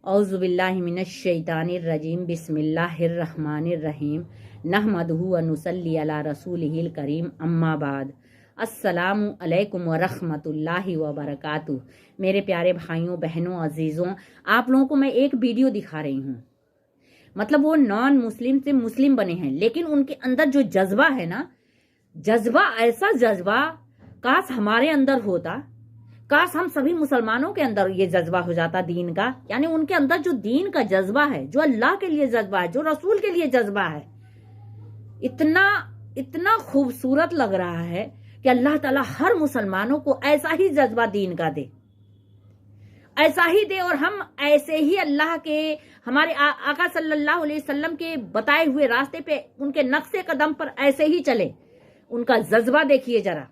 اعوذ باللہ من الشیطان الرجیم بسم اللہ الرحمن الرحیم نحمدہ و نصلی علی رسولہ الکریم اما بعد السلام علیکم ورحمۃ اللہ وبرکاتہ۔ میرے پیارے بھائیوں بہنوں عزیزوں، آپ لوگوں کو میں ایک ویڈیو دکھا رہی ہوں۔ مطلب وہ نان مسلم سے مسلم بنے ہیں، لیکن ان کے اندر جو جذبہ ہے نا، جذبہ ایسا جذبہ کاش ہمارے اندر ہوتا، کاش ہم سبھی مسلمانوں کے اندر یہ جذبہ ہو جاتا دین کا۔ یعنی ان کے اندر جو دین کا جذبہ ہے، جو اللہ کے لیے جذبہ ہے، جو رسول کے لیے جذبہ ہے، اتنا خوبصورت لگ رہا ہے کہ اللہ تعالیٰ ہر مسلمانوں کو ایسا ہی جذبہ دین کا دے، ایسا ہی دے، اور ہم ایسے ہی اللہ کے، ہمارے آقا صلی اللہ علیہ وسلم کے بتائے ہوئے راستے پہ، ان کے نقش قدم پر ایسے ہی چلے۔ ان کا جذبہ دیکھیے ذرا،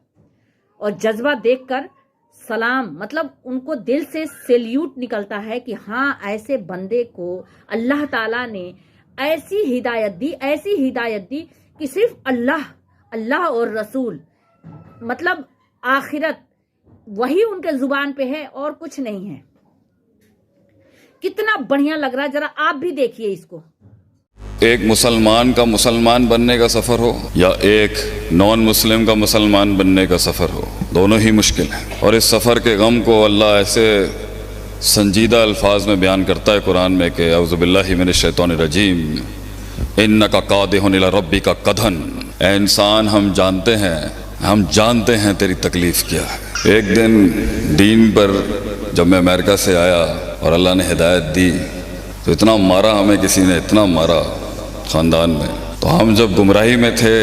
اور جذبہ دیکھ کر سلام، مطلب ان کو دل سے سیلیوٹ نکلتا ہے کہ ہاں ایسے بندے کو اللہ تعالیٰ نے ایسی ہدایت دی کہ صرف اللہ اور رسول، مطلب آخرت، وہی ان کے زبان پہ ہے اور کچھ نہیں ہے۔ کتنا بڑھیا لگ رہا ہے، ذرا آپ بھی دیکھیے اس کو۔ ایک مسلمان کا مسلمان بننے کا سفر ہو یا ایک نان مسلم کا مسلمان بننے کا سفر ہو، دونوں ہی مشکل ہیں، اور اس سفر کے غم کو اللہ ایسے سنجیدہ الفاظ میں بیان کرتا ہے قرآن میں کہ اعوذ باللہ من الشیطان الرجیم انک قادح الی ربک قدحا۔ اے انسان، ہم جانتے ہیں تیری تکلیف کیا ہے۔ ایک دن دین پر جب میں امریکہ سے آیا اور اللہ نے ہدایت دی تو اتنا مارا ہمیں، کسی نے اتنا مارا خاندان میں، تو ہم جب گمراہی میں تھے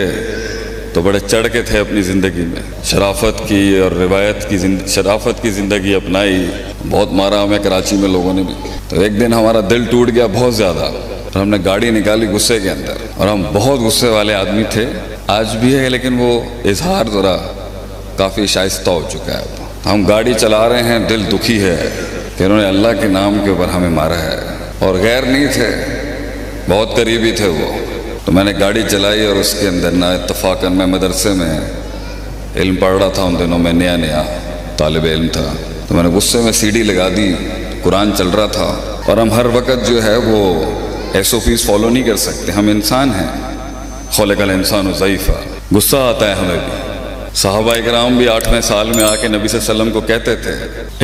تو بڑے چڑھ کے تھے اپنی زندگی میں، شرافت کی اور روایت کی شرافت کی زندگی اپنائی۔ بہت مارا ہمیں کراچی میں لوگوں نے بھی۔ تو ایک دن ہمارا دل ٹوٹ گیا بہت زیادہ، اور ہم نے گاڑی نکالی غصے کے اندر، اور ہم بہت غصے والے آدمی تھے، آج بھی ہے، لیکن وہ اظہار ذرا کافی شائستہ ہو چکا ہے۔ ہم گاڑی چلا رہے ہیں، دل دکھی ہے کہ انہوں نے اللہ کے نام کے اوپر ہمیں مارا ہے، اور غیر نہیں تھے، بہت قریبی تھے وہ۔ تو میں نے گاڑی چلائی، اور اس کے اندر نا اتفاقاً میں مدرسے میں علم پڑھ رہا تھا، ان دنوں میں نیا طالب علم تھا، تو میں نے غصے میں CD لگا دی، قرآن چل رہا تھا، اور ہم ہر وقت جو ہے وہ SOPs فالو نہیں کر سکتے، ہم انسان ہیں، خلق الانسان ضعیفا، غصہ آتا ہے ہمیں بھی۔ صحابہ کرام بھی 8ویں سال میں آ کے نبی صلی اللہ علیہ وسلم کو کہتے تھے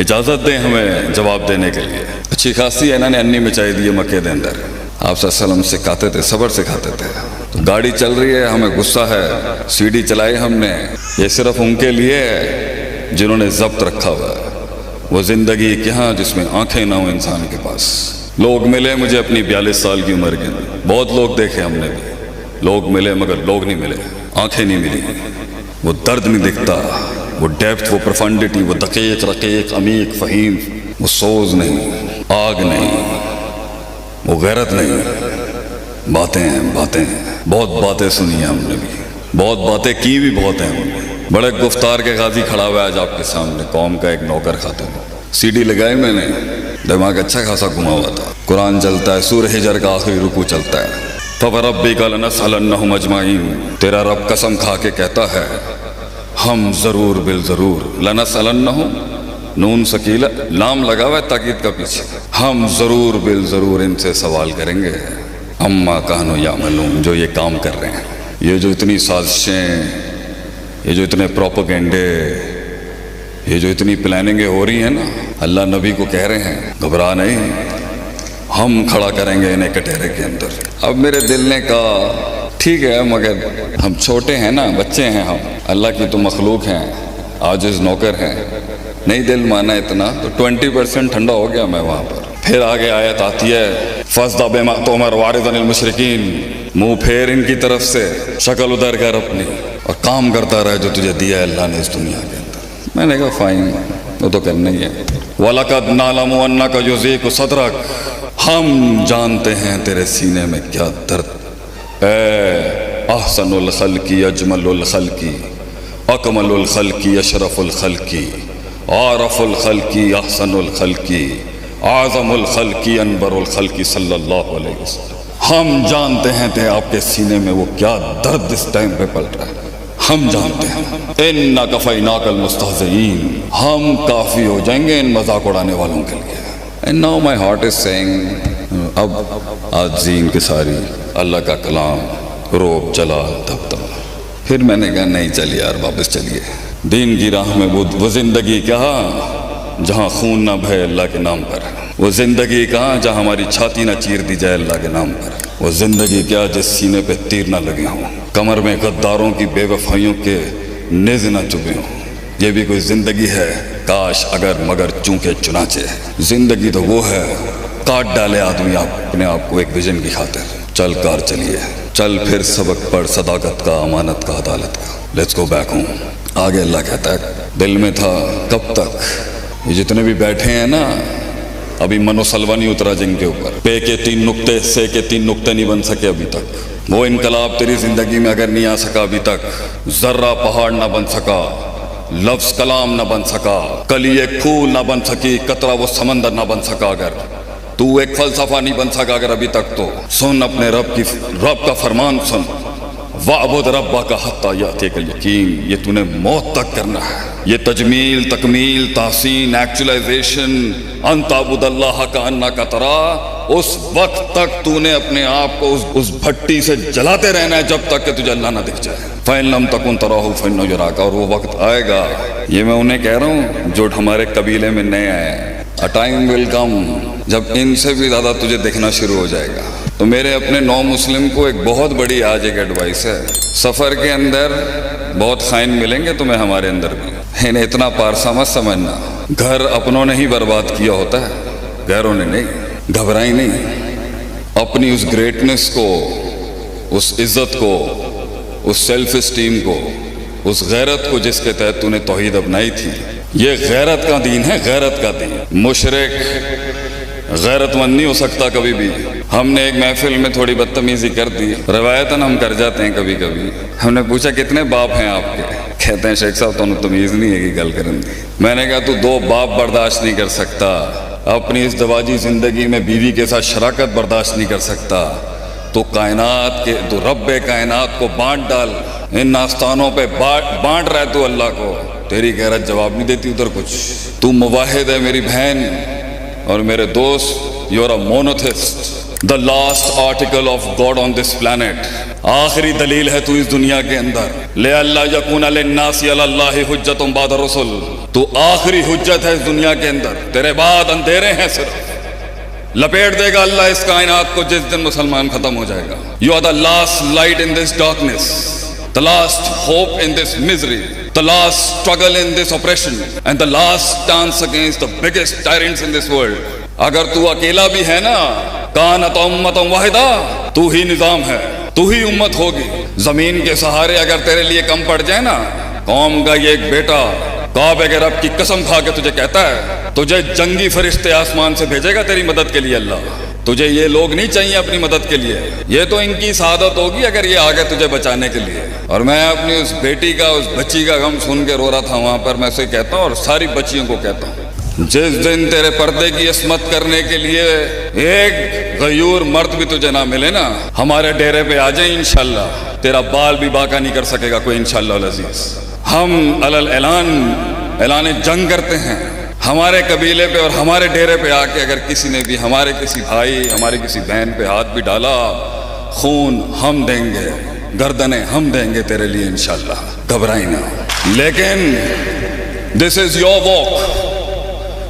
اجازت دیں ہمیں جواب دینے کے لیے۔ اچھی خاصی انہوں نے انی مچائی دی مکے دے اندر، آپ صلی اللہ علیہ وسلم سکھاتے تھے، صبر سکھاتے تھے۔ تو گاڑی چل رہی ہے، ہمیں غصہ ہے، CD چلائی ہم نے، یہ صرف ان کے لیے ہے جنہوں نے ضبط رکھا ہوا ہے۔ وہ زندگی کہاں جس میں آنکھیں نہ ہوں انسان کے پاس۔ لوگ ملے مجھے اپنی 42 سال کی عمر کے اندر، بہت لوگ دیکھے ہم نے بھی، لوگ ملے مگر لوگ نہیں ملے، آنکھیں نہیں ملی، وہ درد نہیں دکھتا، وہ ڈیپتھ، وہ پروفنڈیٹی، وہ دقیق رقیق عمیق فہیم، وہ سوز نہیں، آگ نہیں، وہ غیرت نہیں۔ باتیں ہیں، بہت باتیں سنی ہیں ہم نے بھی، بہت باتیں کی بھی بہت ہیں ہم نے۔ بڑے گفتار کے غازی کھڑا ہوا ہے آج آپ کے سامنے، قوم کا ایک نوکر خاتون۔ CD لگائی میں نے، دماغ اچھا خاصا گھما ہوا تھا، قرآن چلتا ہے، سورہ حجر کا آخری رکوع چلتا ہے، فَوَرَبِّكَ لَنَسْأَلَنَّهُمْ أَجْمَعِينَ۔ تیرا رب قسم کھا کے کہتا ہے ہم ضرور بالضرور، لَنَسْأَلَنَّهُمْ، نون سکیلا، لام لگا ہوا ہے تاکید کا پیچھے، ہم ضرور بالضرور ان سے سوال کریں گے، اما کانوا یعملون، جو یہ کام کر رہے ہیں، یہ جو اتنی سازشیں، یہ جو اتنے پروپیگنڈے، یہ جو اتنی پلاننگیں ہو رہی ہیں نا، اللہ نبی کو کہہ رہے ہیں گھبرا نہیں، ہم کھڑا کریں گے انہیں کٹہرے کے اندر۔ اب میرے دل نے کہا ٹھیک ہے، مگر ہم چھوٹے ہیں نا، بچے ہیں ہم، اللہ کی تو مخلوق ہیں، عاجز نوکر ہیں، نہیں دل مانا اتنا، تو 20% ٹھنڈا ہو گیا میں وہاں پر۔ پھر آگے آیت آتی ہے فَاصْدَعْ بِمَا تُؤْمَرُ وَأَعْرِضْ عَنِ الْمُشْرِكِينَ، منہ پھیر ان کی طرف سے، شکل ادھر کر اپنی، اور کام کرتا رہے جو تجھے دیا ہے اللہ نے اس دنیا کے اندر۔ میں نے کہا فائن، وہ تو کرنا ہی ہے۔ وَلَقَدْ نَعْلَمُ أَنَّكَ يُضِيقُ صَدْرَكَ، ہم جانتے ہیں تیرے سینے میں کیا درد۔ اے احسن الخلق اجمل الخلق اکمل الخلق اشرف الخلق عارف الخلق احسن الخلق اعظم الخلق انبر الخلق صلی اللہ علیہ وسلم۔ ہم جانتے ہیں کہ آپ کے سینے میں وہ کیا درد اس ٹائم پہ پل رہا ہے، ہم جانتے ہیں۔ اِنَّا كَفَيْنَاكَ الْمُسْتَهْزِئِينَ، ہم کافی ہو جائیں گے ان مذاق اڑانے والوں کے لیے۔ And now my heart is saying اب آجزی انکساری اللہ کا کلام روب جلال دبدبہ. پھر میں نے کہا نہیں چلیے یار واپس چلیے. دین کی راہ میں وہ زندگی کہاں جہاں خون نہ بہے اللہ کے نام پر. وہ زندگی کہاں جہاں ہماری چھاتی نہ چیر دی جائے اللہ کے نام پر. وہ زندگی کیا جس سینے پہ تیر نہ لگے ہوں, کمر میں غداروں کی بے وفائیوں کے نیزے نہ چبھے ہوں. یہ بھی کوئی زندگی ہے؟ کاش اگر مگر چونکہ چنانچہ. زندگی تو وہ ہے کاٹ ڈالے آدمی اپنے آپ کو ایک ویژن کی خاطر. چل کار چلیے, چل پھر سبق پڑھ صداقت کا, امانت کا, عدالت کا. Let's go back home. آگے اللہ کہتا ہے دل میں تھا کب تک. یہ جتنے بھی بیٹھے ہیں نا, ابھی منو سلوا نہیں اترا جن کے اوپر. پے کے 3 نقطے, سے کے 3 نقطے نہیں بن سکے ابھی تک. وہ انقلاب تیری زندگی میں اگر نہیں آ سکا ابھی تک, ذرہ پہاڑ نہ بن سکا, لفظ کلام نہ بن سکا, کلی ایک پھول نہ بن سکی, قطرہ وہ سمندر نہ بن سکا, اگر تو ایک فلسفہ نہیں بن سکا اگر ابھی تک, تو سن اپنے رب کا فرمان سن. وَعْبُدْ رَبَّكَ حَتَّى يَأْتِيَكَ الْيَقِينُ. یہ تو نے موت تک کرنا ہے. یہ تجمیل, تکمیل, تحسین, ایکچولائزیشن, ان تعبد اللہ کأنک تراہ, اس وقت تک تو نے اپنے آپ کو اس بھٹی سے جلاتے رہنا ہے جب تک کہ تجھے اللہ نہ دکھ جائے. فَإِن لَمْ تَكُنْ تَرَاهُ فَإِنَّهُ يَرَاكَ. اور وہ وقت آئے گا, یہ میں انہیں کہہ رہا ہوں جو ہمارے قبیلے میں نئے آئے ہیں. A time will come جب ان سے بھی زیادہ تجھے دیکھنا شروع ہو جائے گا. تو میرے اپنے نو مسلم کو ایک بہت بڑی آج ایک ایڈوائس ہے. سفر کے اندر بہت خائن ملیں گے تمہیں ہمارے اندر بھی. انہیں اتنا پارسا مت سمجھنا. گھر اپنوں نے ہی برباد کیا ہوتا ہے, غیروں نے نہیں. گھبرائی نہیں. اپنی اس گریٹنس کو, اس عزت کو, اس سیلف اسٹیم کو, اس غیرت کو جس کے تحت تو نے توحید اپنائی تھی. یہ غیرت کا دین ہے, غیرت کا دین. مشرک غیرت مند نہیں ہو سکتا کبھی بھی. ہم نے ایک محفل میں تھوڑی بدتمیزی کر دی, روایتاً ہم کر جاتے ہیں کبھی کبھی. ہم نے پوچھا کتنے باپ ہیں آپ کے؟ کہتے ہیں شیخ صاحب تو تمیز نہیں ہے کہ گل کرن دی. میں نے کہا تو 2 باپ برداشت نہیں کر سکتا, اپنی اس دواجی زندگی میں بیوی کے ساتھ شراکت برداشت نہیں کر سکتا, تو کائنات کے, تو رب کائنات کو بانٹ ڈال. ان آستانوں پہ بانٹ رہا ہے تو اللہ کو. تیری غیرت جواب نہیں دیتی ادھر کچھ. تو موحد ہے میری بہن اور میرے دوست. You are a monotheist, the last article of God on this planet. آخری دلیل ہے تو اس دنیا کے اندر. لے اللہ یکون للناس علی اللہ حجت بعد الرسل. تو آخری حجت ہے اس دنیا کے اندر. تیرے بعد اندھیرے ہیں صرف. لپیٹ دے گا اللہ اس کائنات کو جس دن مسلمان ختم ہو جائے گا. You are the last light in this darkness, the last hope in this misery, the last struggle in this oppression, and the last stance against the biggest tyrants in this world. اگر تو اکیلا بھی ہے نا, کانت امت واحدہ, تو ہی نظام ہے, تو ہی امت ہوگی. زمین کے سہارے اگر تیرے لیے کم پڑ جائے نا, قوم کا یہ ایک بیٹا کعبے کے رب کی قسم کھا کے تجھے کہتا ہے تجھے جنگی فرشتے آسمان سے بھیجے گا تیری مدد کے لیے اللہ. تجھے یہ لوگ نہیں چاہیے اپنی مدد کے لیے, یہ تو ان کی سعادت ہوگی اگر یہ آگے تجھے بچانے کے لیے. اور میں اپنی اس بیٹی کا, اس بچی کا غم سن کے رو رہا تھا وہاں پر. میں اسے کہتا ہوں اور ساری بچیوں کو کہتا ہوں, جس دن تیرے پردے کی عصمت کرنے کے لیے ایک غیور مرد بھی تجھے نہ ملے نا, ہمارے ڈیرے پہ آ جائیں انشاءاللہ. تیرا بال بھی باقا نہیں کر سکے گا کوئی انشاءاللہ العزیز. ہم اعلان جنگ کرتے ہیں ہمارے قبیلے پہ اور ہمارے ڈیرے پہ آ کے. اگر کسی نے بھی ہمارے کسی بھائی, ہماری کسی بہن پہ ہاتھ بھی ڈالا, خون ہم دیں گے, گردنیں ہم دیں گے تیرے لیے انشاءاللہ. گھبرائی نہ. لیکن دس از یور واک.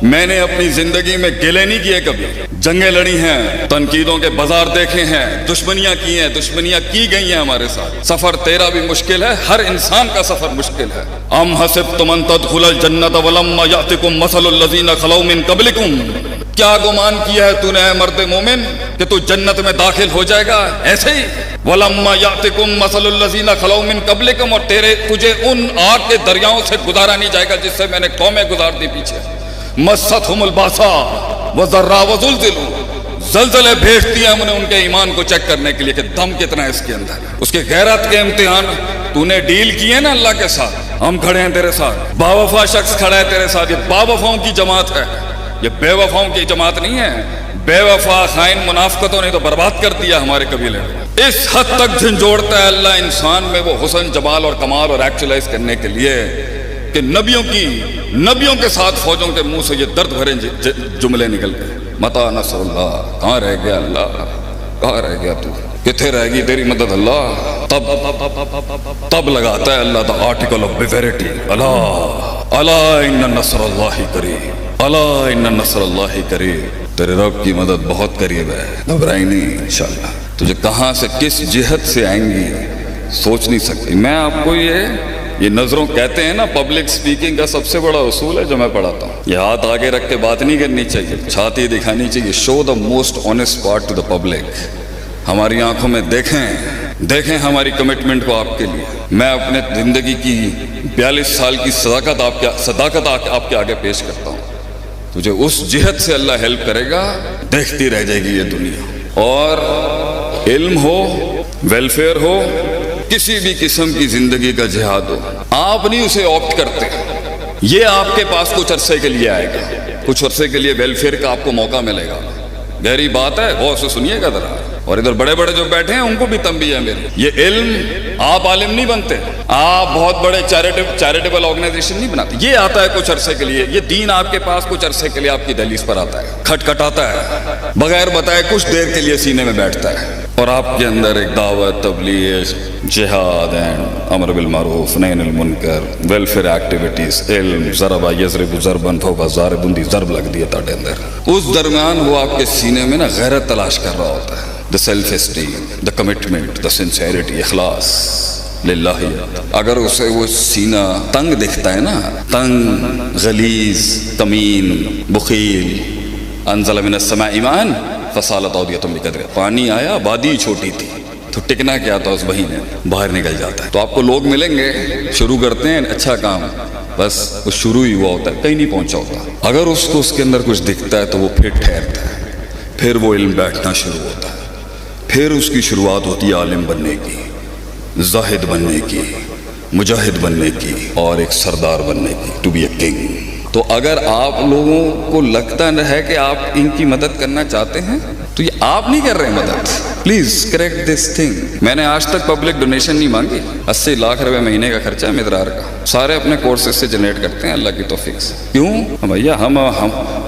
میں نے اپنی زندگی میں گلے نہیں کیے کبھی. جنگیں لڑی ہیں, تنقیدوں کے بازار دیکھے ہیں, دشمنیاں کی ہیں, دشمنیاں کی گئی ہیں ہمارے ساتھ. سفر تیرا بھی مشکل ہے, ہر انسان کا سفر مشکل ہے. ام حسبتم ان تدخلوا الجنۃ ولما یاتکم مثل الذین خلو من قبلکم. کیا گمان کیا ہے تو نے اے مرد مومن کہ تو جنت میں داخل ہو جائے گا ایسے ہی؟ ولما یاتکم مثل الذین خلو من قبلکم, اور تجھے ان آگ کے دریاؤں سے گزارا نہیں جائے گا جس سے میں نے قومیں گزار دی پیچھے. مستہم الباساء والضراء وزلزلوا. زلزلے بھیج دیا ہم نے ان کے ایمان کو چیک کرنے کے لیے کہ دم کتنا ہے اس کے اندر. اس کے غیرت کے امتحان تو نے ڈیل کیے نا اللہ کے ساتھ. ہم کھڑے ہیں تیرے ساتھ, باوفا شخص کھڑا ہے تیرے ساتھ. یہ باوفاؤں کی جماعت ہے, یہ بے وفاؤں کی جماعت نہیں ہے. بے وفا خائن منافقتوں نے تو برباد کر دیا ہمارے قبیلے کو. اس حد تک جھنجھوڑتا ہے اللہ انسان میں وہ حسن, جمال اور کمال اور ایکچولائز کرنے کے لیے کہ نبیوں کے ساتھ فوجوں کے منہ سے یہ درد بھرے جملے نکل گئے. متا نصر اللہ، کہاں رہ گیا اللہ، کہاں رہ گیا تو، کتنے رہ گی تیری مدد اللہ؟ تب لگاتا ہے اللہ دا آرٹیکل آف بیویرٹی، الا ان نصر اللہ قریب، الا ان نصر اللہ قریب، تیرے رب کی مدد بہت قریب ہے، گھبرائی نہیں انشاءاللہ۔ تجھے کہاں سے کس جہت سے آئیں گی سوچ نہیں سکتی۔ میں آپ کو یہ نظروں کہتے ہیں نا، پبلک سپیکنگ کا سب سے بڑا اصول ہے جو میں پڑھاتا ہوں، یہ ہاتھ آگے رکھ کے بات نہیں کرنی چاہیے، چھاتی دکھانی چاہیے، show the most honest part to the public. ہماری آنکھوں میں دیکھیں ہماری کمٹمنٹ کو آپ کے لیے۔ میں اپنے زندگی کی 42 سال کی صداقت آپ کے آگے پیش کرتا ہوں۔ تجھے اس جہت سے اللہ ہیلپ کرے گا، دیکھتی رہ جائے گی یہ دنیا۔ اور علم ہو، ویلفیئر ہو، کسی بھی قسم کی زندگی کا جہاد ہو، آپ نہیں اسے آپٹ کرتے، یہ آپ کے پاس کچھ عرصے کے لیے آئے گا، کچھ عرصے کے لیے ویلفیئر کا آپ کو موقع ملے گا۔ گہری بات ہے، غور سے سنیے گا ذرا۔ اور ادھر بڑے بڑے جو بیٹھے ہیں ان کو بھی تنبیہ ہے میری، یہ علم آپ عالم نہیں بنتے، آپ بہت بڑے چیریٹیبل آرگنائزیشن نہیں بناتے، یہ آتا ہے کچھ عرصے کے لیے، یہ دین آپ کے پاس کچھ عرصے کے لیے آپ کی دہلیز پر آتا ہے، کھٹکھٹاتا ہے، بغیر بتائے کچھ دیر کے لیے سینے میں بیٹھتا ہے، اور آپ کے اندر ایک دعوت، تبلیغ، جہاد اینڈ امر بالمعروف نہی عن المنکر، ویلفیئر ایکٹیویٹیز، علم، ضرب یضرب ضربا فوق ضارب دی ضرب لگ دی ہے تاڑے اندر، اس درمیان وہ آپ کے سینے میں نا غیرت تلاش کر رہا ہوتا ہے، the self esteem, the commitment, the sincerity، اخلاص للہ۔ اگر اسے وہ سینہ تنگ دکھتا ہے نا، تنگ، غلیظ، کمین، بخیل، انزل من السماء ماء فسالت اودیۃ بقدرہ، پانی آیا، آبادی چھوٹی تھی تو ٹکنا کیا تھا اس مہینے، باہر نکل جاتا ہے۔ تو آپ کو لوگ ملیں گے، شروع کرتے ہیں اچھا کام، بس وہ شروع ہی ہوا ہوتا ہے، کہیں نہیں پہنچا ہوتا۔ اگر اس کو اس کے اندر کچھ دکھتا ہے تو وہ پھر ٹھہرتا ہے، پھر وہ علم بیٹھنا شروع ہوتا ہے، پھر اس کی شروعات ہوتی ہے عالم بننے کی، زاہد بننے کی، مجاہد بننے کی، اور ایک سردار بننے کی، ٹو بی اے کنگ۔ تو اگر آپ لوگوں کو لگتا ہے کہ آپ ان کی مدد کرنا چاہتے ہیں تو یہ آپ نہیں کر رہے مدد، پلیز کریکٹ دس تھنگ۔ میں نے آج تک پبلک ڈونیشن نہیں مانگی، 80 لاکھ روپے مہینے کا خرچہ ہے مدرار کا، سارے اپنے کورسز سے جنریٹ کرتے ہیں اللہ کی توفیق سے۔ کیوں بھیا؟ ہم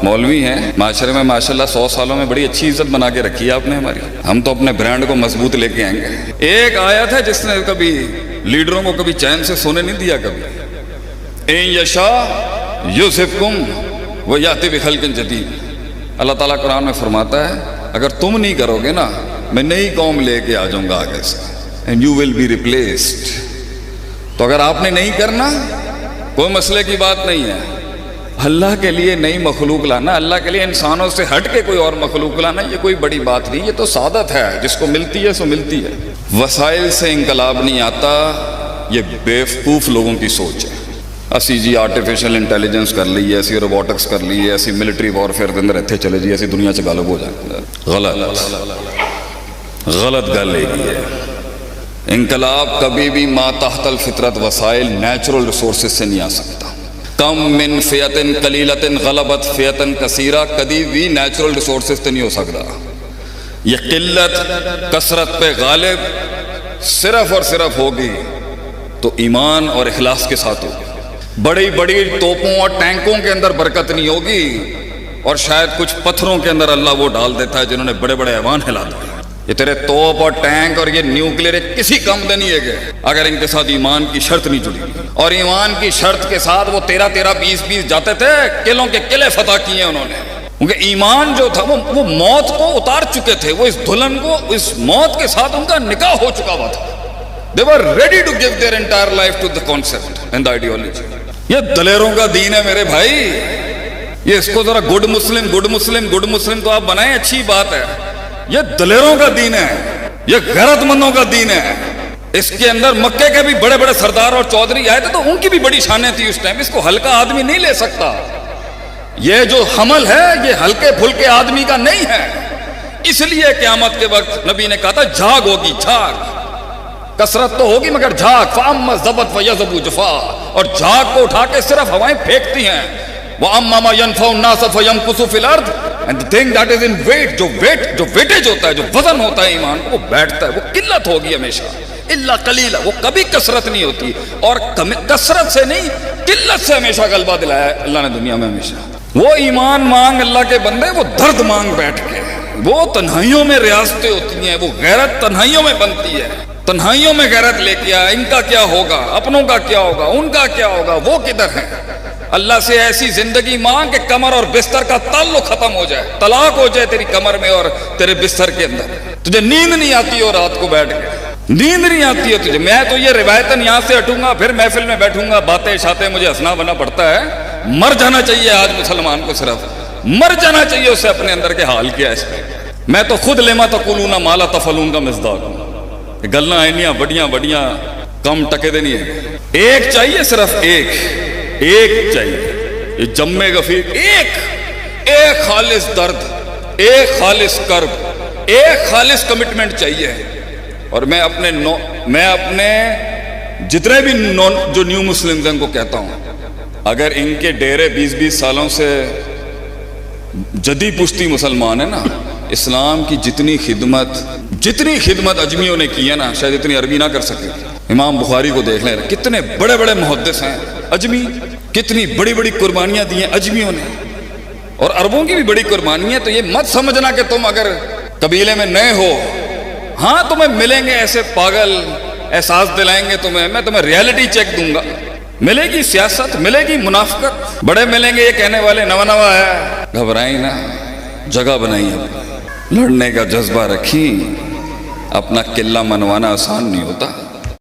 مولوی ہیں، معاشرے میں ماشاءاللہ 100 سالوں میں بڑی اچھی عزت بنا کے رکھی ہے آپ نے ہماری، ہم تو اپنے برانڈ کو مضبوط لے کے آئیں گے۔ ایک آیت ہے جس نے کبھی لیڈروں کو کبھی چین سے سونے نہیں دیا، کبھی ان یشاء یذہبکم ویأتی بخلق جدید۔ اللہ تعالیٰ قرآن میں فرماتا ہے اگر تم نہیں کرو گے نا، میں نئی قوم لے کے آ جاؤں گا آگے سے، and you will be replaced. تو اگر آپ نے نہیں کرنا، کوئی مسئلے کی بات نہیں ہے، اللہ کے لیے نئی مخلوق لانا، اللہ کے لیے انسانوں سے ہٹ کے کوئی اور مخلوق لانا، یہ کوئی بڑی بات نہیں، یہ تو سعادت ہے، جس کو ملتی ہے سو ملتی ہے۔ وسائل سے انقلاب نہیں آتا، یہ بیوقوف لوگوں کی سوچ ہے۔ اسی جی آرٹیفیشل انٹیلیجنس کر لی ہے، ایسی روبوٹکس کر لی ہے، ایسی ملٹری وارفیئر کے اندر اتنے چلے جی، ایسی دنیا سے غالب ہو جائے، غلط گل ہے۔ انقلاب کبھی بھی ما تحت الفطرت وسائل، نیچرل ریسورسز سے نہیں آ سکتا۔ کم من فئۃ قلیلۃ غلبت فئۃ کثیرہ، کبھی بھی نیچرل ریسورسز سے نہیں ہو سکتا۔ یہ قلت کثرت پہ غالب صرف اور صرف ہوگی تو ایمان اور اخلاص کے ساتھ ہوگی۔ بڑی بڑی توپوں اور ٹینکوں کے اندر برکت نہیں ہوگی، اور شاید کچھ پتھروں کے اندر اللہ وہ ڈال دیتا ہے جنہوں نے بڑے بڑے ایوان ہلا دیے۔ یہ تیرے توپ اور ٹینک اور یہ نیوکلیر کسی کم دے نہیں ہے گئے اگر ان کے ساتھ ایمان کی شرط نہیں جڑی، اور ایمان کی شرط کے ساتھ وہ 13 20 جاتے تھے، قلعوں کے قلعے فتح کیے انہوں نے، کیونکہ ایمان جو تھا وہ موت کو اتار چکے تھے، وہ اس دلہن کو، اس موت کے ساتھ ان کا نکاح ہو چکا ہوا تھا۔ They were ready to give their entire life to the concept and the ideology۔ یہ دلیروں کا دین ہے میرے بھائی، یہ اس کو ذرا گڈ مسلم تو آپ بنائیں، اچھی بات ہے، یہ دلیروں کا دین ہے، یہ غیرت مندوں کا دین ہے۔ اس کے اندر مکے کے بھی بڑے بڑے سردار اور چودھری آئے تھے تو ان کی بھی بڑی شانیں تھی اس ٹائم، اس کو ہلکا آدمی نہیں لے سکتا۔ یہ جو حمل ہے یہ ہلکے پھلکے آدمی کا نہیں ہے، اس لیے قیامت کے وقت نبی نے کہا تھا جھاگ ہوگی، جھاگ، کثرت تو ہوگی مگر جھاگ، فَأَمَّا الزَّبَتْ فَيَذْهَبُ جُفَاءً، اور جھاگ کو اٹھا کے صرف ہوائیں پھینکتی ہیں۔ وَأَمَّا مَا يَنْفَعُ النَّاسَ فَيَمْكُثُ فِي الْأَرْضِ، and the thing that is in weight، جو ویٹیج ہوتا ہے، جو وزن ہوتا ہے ایمان کو، وہ بیٹھتا ہے، وہ قلت ہوگی ہمیشہ، الا قلیلا، وہ کبھی کثرت نہیں ہوتی، اور کثرت سے نہیں قلت سے ہمیشہ غلبہ دلایا ہے اللہ نے دنیا میں ہمیشہ۔ وہ ایمان مانگ اللہ کے بندے، وہ درد مانگ بیٹھ کے، وہ تنہائیوں میں ریاستیں ہوتی ہیں، وہ غیرت تنہائیوں میں بنتی ہے، تنہائیوں میں غیرت لے کے ان کا کیا ہوگا، اپنوں کا کیا ہوگا، ان کا کیا ہوگا، وہ کدھر ہیں؟ اللہ سے ایسی زندگی مانگ کہ کمر اور بستر کا تعلق ختم ہو جائے، طلاق ہو جائے تیری کمر میں اور تیرے بستر کے اندر، تجھے نیند نہیں آتی ہو رات کو بیٹھ کے، نیند نہیں آتی ہے تجھے۔ میں تو یہ روایتاً یہاں سے ہٹوں گا، پھر محفل میں بیٹھوں گا، باتیں شاتیں مجھے ہنسنا بنا پڑتا ہے۔ مر جانا چاہیے آج مسلمان کو، صرف مر جانا چاہیے اسے، اپنے اندر کے حال کیا ہے اس پہ۔ میں تو خود لما تقولون ما لا تفعلون کا مصداق ہوں۔ گلاں اینیاں بڑیاں بڑیاں کم ٹکے دے نہیں ہے، ایک چاہیے، صرف ایک چاہیے، یہ جمع غفیر، ایک خالص درد، ایک خالص کرب، ایک خالص کمٹمنٹ چاہیے۔ اور میں اپنے جتنے بھی جو نیو مسلمز ہیں ان کو کہتا ہوں، اگر ان کے ڈیرے 20 سالوں سے جدی پشتی مسلمان ہیں نا، اسلام کی جتنی خدمت اجمیوں نے کی ہے نا، شاید اتنی عربی نہ کر سکے۔ امام بخاری کو دیکھ لیں، کتنے بڑے بڑے محدث ہیں اجمی، کتنی بڑی بڑی قربانیاں دی ہیں اجمیوں نے، اور عربوں کی بھی بڑی قربانی ہے۔ تو یہ مت سمجھنا کہ تم اگر قبیلے میں نئے ہو، ہاں تمہیں ملیں گے ایسے پاگل، احساس دلائیں گے تمہیں، میں تمہیں ریالٹی چیک دوں گا، ملے گی سیاست، ملے گی منافقت، بڑے ملیں گے یہ کہنے والے نوا ہے۔ گھبرائیں نہ، جگہ بنائی، لڑنے کا جذبہ رکھی، اپنا قلعہ منوانا آسان نہیں ہوتا۔